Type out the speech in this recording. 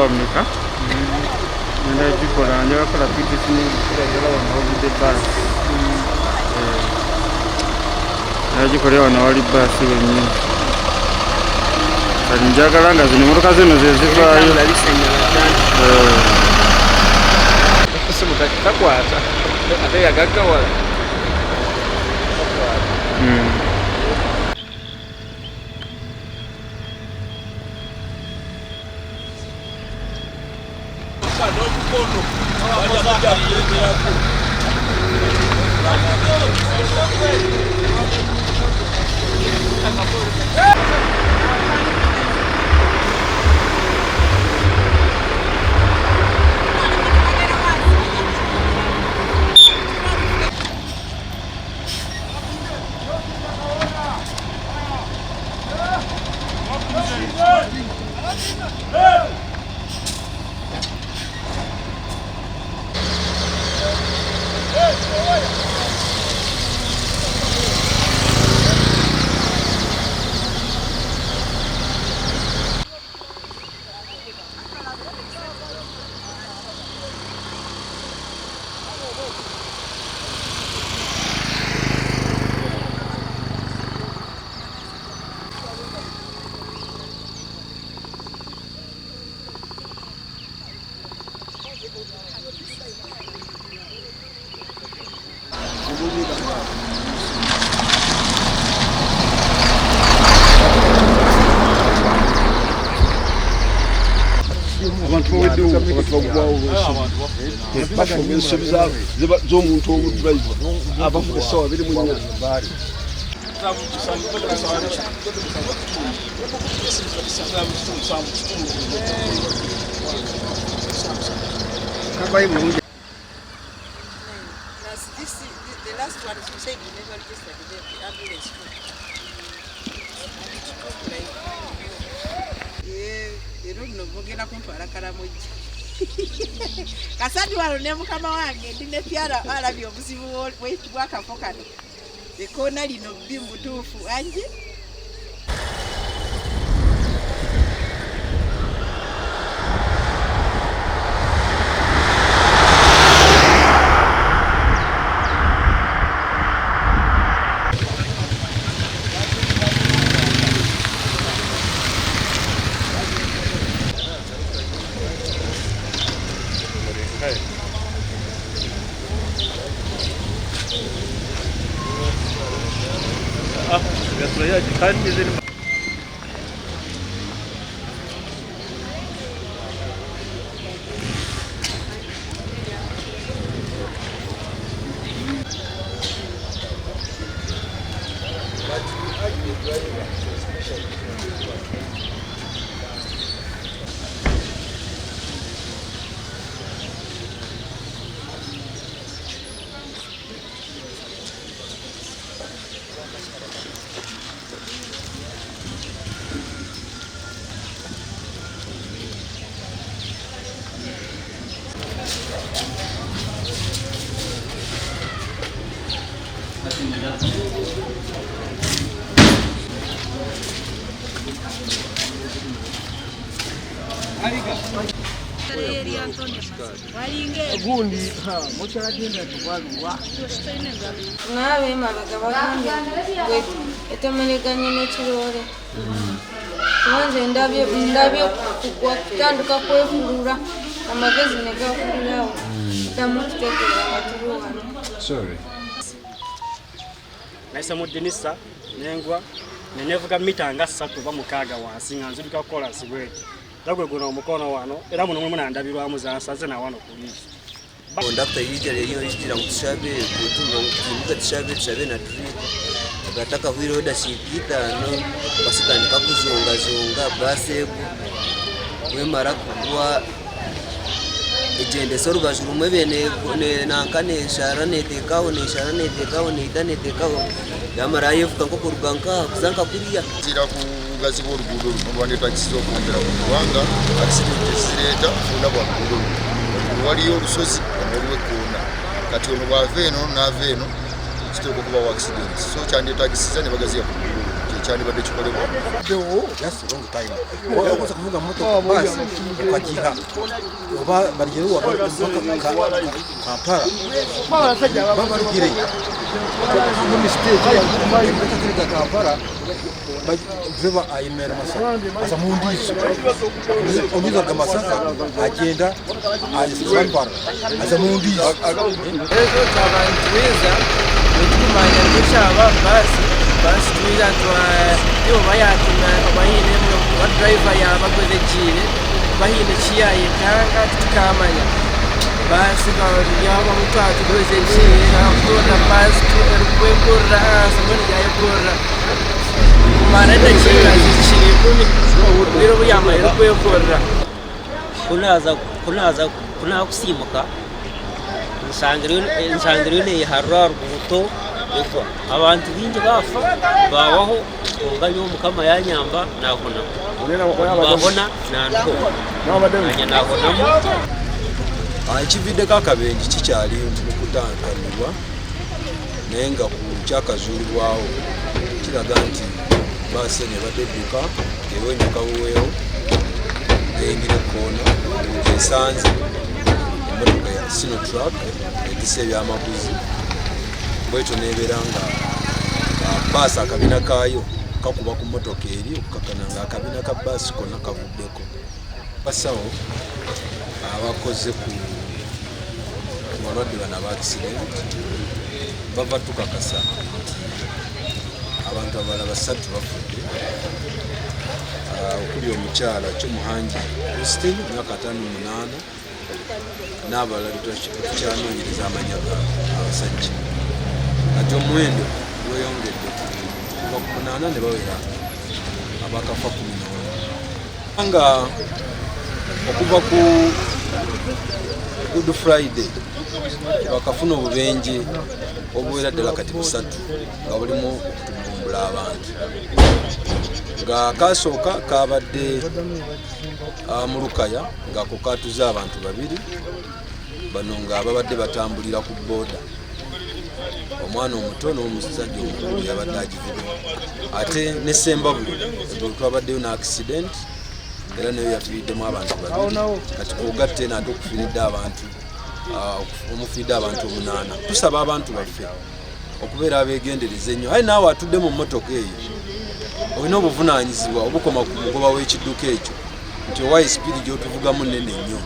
wameka nenda jikola njaka kola piti sini kula wana basi najikola wana wali basi wenyewe kali njagala nga zino motoka zino zezivaayo takwata ate yagagawala z'omuntu omudrive abavuga essaawa 24 The last one you said you never registered the ambulance. Nogera kuntwala Karamogi kasati wano ne mukama wange ndine pyara alabye obuzibu bw'akafo kano ekoona lino bbi mutuufu anje gundi mukyagenda tubalwa nabe mabega bagambye etemereganye n'ekirole kubanga ndabye kutandika kwefulula amagezi ne gafulirawo ddamu tutegeera nga tuli wano naisa mu dinisa nengwa nenevuga mita nga 3 oba 6 wansi nga nzirika kukola sibweki dagwe guno omukono wano era muno mwe nandabirwamu zansaze na wano kulisi Kondakta yijale yijira mutushabe kutunga mukimuka tushabe na turi agataka hwiro da shipita no basitandika kuzonga base wemara kuwa ejende soruba jurumwe bene nankane sharane tekawo ne itane tekawo yamara yefuka nko kuruganka kuzanka kuriya zira kugazi borugudo rwanda taxi zo kumbera kuwanga accident zireta funa bwa kudo waliyo rusozi omulwe kuna kati ono baveno na veno kitoko kuba accident so cyane taxi zane bagazi ya kudo ekyandibadde kikolebwa. Just a long time. Okoza kuvuga moto basi ukajiha. Oba baligero wa Kampala. Baba ligire. Mu mistake ya kumayi kutika Kampala. Driver ayimera masaka. Asa mundizo. Omiza kamasaka agenda alisambara. Asa mundizo. Ezo abantu beza mutumanya kuchaba basi tuira twa yo bayatuma bayine mu driver yabakoze kire bahine kiyaye kanga tukamanya basi ka yaba mutatu doze kire akona basi tukwekora samani yayekora mana ndakira kire kumi rero buyama kwekora kunaza kusimuka insangiro ne harrar buto abantu bingi bafa bawaho onganya omukama yanyamba nabona babona nanto nabonamo ekividdeko akabenje kikyali mu kutantanirwa naye nga ku kyakazuulibwawo kiraga nti baase ne badedduka ewenyuka buweewo eyingira ekkoona esanze emmotoka ya Sinotruck etisa ebyamaguzi bwetyo nebeera nga baasi akabina kaayo kakuba ku mmotoka eri okukakana nga akabina ka baasi konna kavuddeko. Basawo abakoze ku balwadde bano aba accident bava tukakasa abantu abalala 3 bafudde okuli omukyala Kyomuhangi Christine myaka 58 n'abalala tukyanoonyereza amanya abasajja ate omuwendo gweyongedde kuva ku 8 ne bawera abakafa 11 nga okuva ku Good Friday bakafuna obubenje obuwera ddala kati 3 nga bulimu okutumbula abantu nga kasooka kabadde mu Lukaya ng'ako katuze abantu 2 bano nga babadde batambulira ku booda omwana omuto n'omusajja omukulu yabadde agivuga ate ne Sembabule twabaddeyo n'accident era nayo yafiiriddemu abantu 2 kati kugatte nate okufiiridde abantu omufiiridde abantu 8. Tusaba abantu baffe okubeera abeegendereza ennyo aye naawe atudde mu mmotoka eyo olina obuvunaanyizibwa obukoma ku mugoba w'ekidduka ekyo nti owaayo sipiidi gy'otuvugamu nnene nnyo.